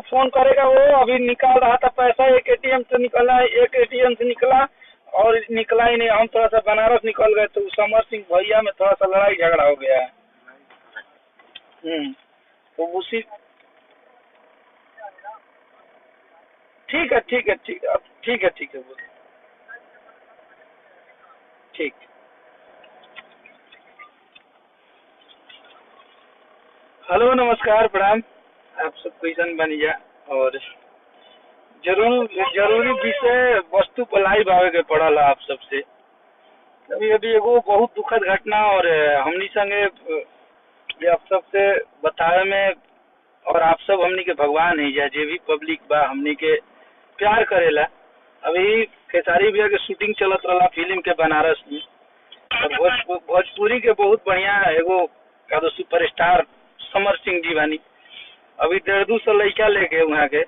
Phone करेगा वो अभी निकाल रहा था पैसा, एक एटीएम से निकला, एक एटीएम से निकला और निकला ही नहीं। हम थोड़ा सा बनारस निकल गए तो समर सिंह भैया में थोड़ा सा लड़ाई झगड़ा हो गया है। तो उसी ठीक है ठीक है ठीक है ठीक है ठीक है बोल ठीक। हेलो नमस्कार प्रणाम, आप सब कैसन बनिया और जरूरी विषय वस्तु पर लाइव आवे के पड़ल आप सबसे। अभी अभी एगो बहुत दुखद घटना और हमनी संगे ये आप सबसे बतावे में, और आप सब हमनी के भगवान है, जे भी पब्लिक बा हमनी के प्यार करेला। अभी खेसारी भैया के शूटिंग चलत रहा फिल्म के बनारस में, और भोजपुरी के बहुत बढ़िया एगो का तो सुपरस्टार समर सिंह जी बानी। अभी 150 लड़का लेके वहाँ के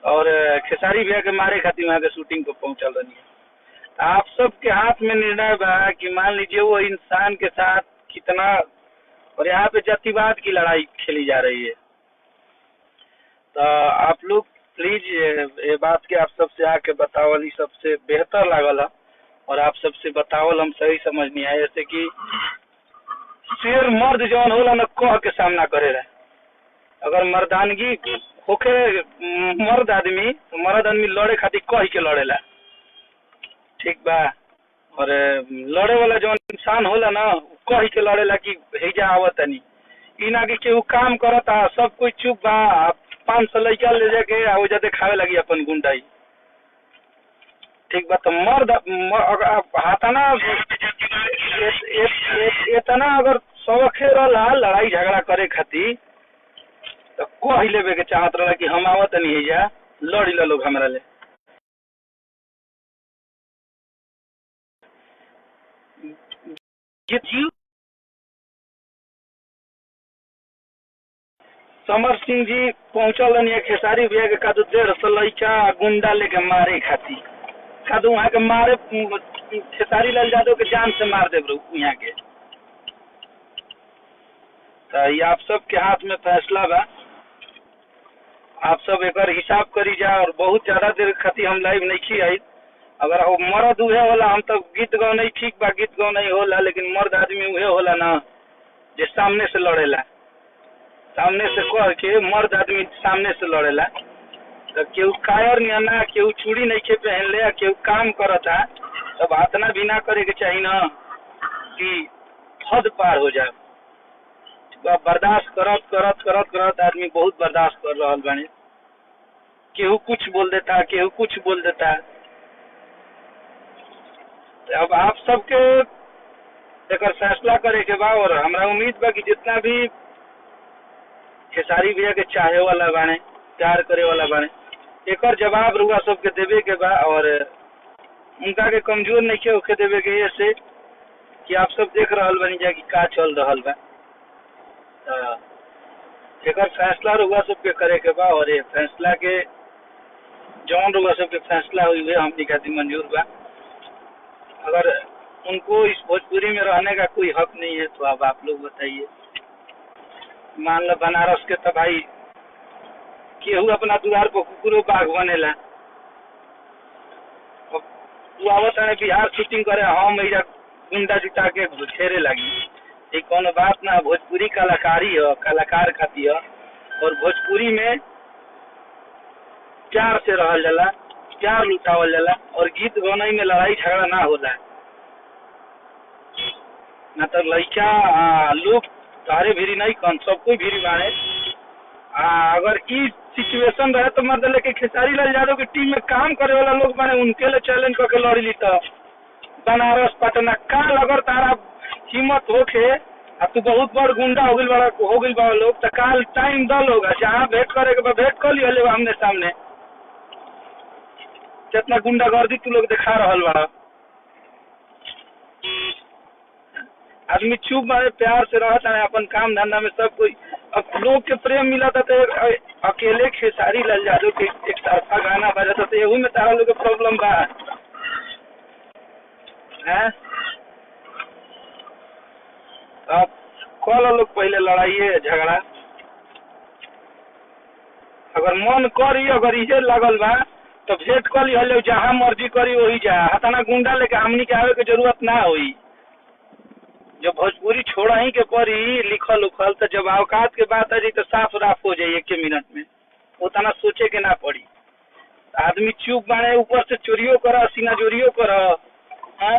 और खेसारी भैया के मारे खातिर वहाँ के शूटिंग पे पहुंचल रही है। आप सबके हाथ में निर्णय बा कि मान लीजिए वो इंसान के साथ कितना, और यहाँ पे जातिवाद की लड़ाई खेली जा रही है। तो आप लोग प्लीज ये बात के आप सबसे आके बतावल सबसे बेहतर लागल है, और आप सबसे बतावल हम सही समझ नहीं आए। जैसे कि शेर मर्द जौन होला न कह के सामना करे रहे, अगर मर्दानगी होके मर्द आदमी लड़े खातिर कह के लड़ेला, ठीक बा। और लड़े वाला जौन इंसान होला ना कह के लड़ेला कि हेजा आवतनी, ई ना कि केहू काम करता सब कोई चुप बा, 500 लड़का ले जाके आ वजह देखावे लगी अपन गुंडाई, ठीक बा। तो मर्द हाथाना इतना अगर शौखे रहा लड़ाई झगड़ा करे खातिर तो कह लेवे के चाहत रहा कि हम आवत नहीं है जा लड़ी ला लोग हमरा ले। समर सिंह जी पहुंचल रही खेसारी भैया के कादू 150 लड़का गुंडा लेके मारे खातिर, कादू वहाँ के मारे खेसारी लाल यादव के जान से मार देव यहाँ के। तो ये आप सब के हाथ में फैसला बा, आप सब एक हिसाब करी जा। और बहुत ज्यादा देर खातिर हम लाइव नहीं आई, अगर वो मर्द उहे होला हम तो गीत गाँव नहीं, ठीक बा गीत गाँव नहीं होला, लेकिन मर्द आदमी उहे होला ना जे सामने से लड़ेला, सामने से कह के मर्द आदमी सामने से लड़ेला। तो केहू कायर नहीं ना, केहू चूड़ी नहीं के पहन ले, केहू काम करता, तब इतना भी ना करे के चाहिए ना कि हद पार हो जाए। बर्दाश्त करत करत करत करत आदमी बहुत बर्दाश्त कर रहा बानी, केहू कुछ बोल देता, केहू कुछ बोल देता। अब आप सबके एक फैसला करे के बा, और हमरा उम्मीद बा कि जितना भी खेसारी भैया के चाहे वाला बाने, प्यार करे वाला बाने, एक जवाब रुआ सबके देवे के बा, और उनका के कमजोर नहीं के होके देवे के ऐसे कि आप सब देख रहा बनी जा कि का चल रहा बा। एक फैसला रुआ सबके करे के बा, और ये फैसला के जौन रुआ सबके फैसला हुई है हमनी खातिर मंजूर बा। अगर उनको इस भोजपुरी में रहने का कोई हक नहीं है तो अब आप लोग बताइए। मान लो बनारस के तो भाई केहू अपना द्वार पर कुकुरो बाघ बनेला, तू आवत है बिहार शूटिंग करे हम गुंडा जुटा के घेरे लगी, ये कौन बात ना। भोजपुरी कलाकारी है, कलाकार खातिर, और भोजपुरी में प्यार से रहल जाला, प्यार लुटावल जाला, और गीत गौनई में लड़ाई झगड़ा ना होला। ना तो लड़का लोग तारे भीरी नहीं कन सब कोई भीरी बाड़े। अगर ई सिचुएशन रहे तो मतलब लेके खेसारी लाल यादव की टीम में काम करे वाला लोग माने उनके लिए चैलेंज करके लड़ी ली। तो बनारस पटना काल अगर तारा हिम्मत होके अब तू बहुत बड़ गुंडा हो गई बड़ा लोग, तो काल टाइम द लोग जहाँ भेंट करे के भेंट कर लिया आमने सामने। जितना गुंडागर्दी तू लोग दिखा रहा बड़ा, आदमी चुप मारे प्यार से रहता है अपन काम धंधा में सब कोई। अब लोग के प्रेम मिला था तो अकेले खेसारी लाल यादव के एक तरफा गाना बजा था, तो यही में तारा लोग के प्रॉब्लम बा है। अब कल लोग पहले लड़ाई झगड़ा अगर मन करी, अगर इहे लगल बा तो भेंट कर ली, जहाँ मर्जी करी वही जा। हताना गुंडा लेके हमनी के आवे के जरूरत ना होई। जब भोजपुरी छोड़ा ही के पड़ी लिखल उखल, तो जब औकात के बात आ जाई तो साफ राफ हो जाई 1 मिनट में, उतना सोचे के ना पड़ी। आदमी चुप बाने, ऊपर से चोरियो कर, सीना जोरियो कर। हाँ,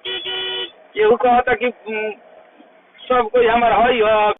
केहू कहता कि सब कोई हमार हई ह।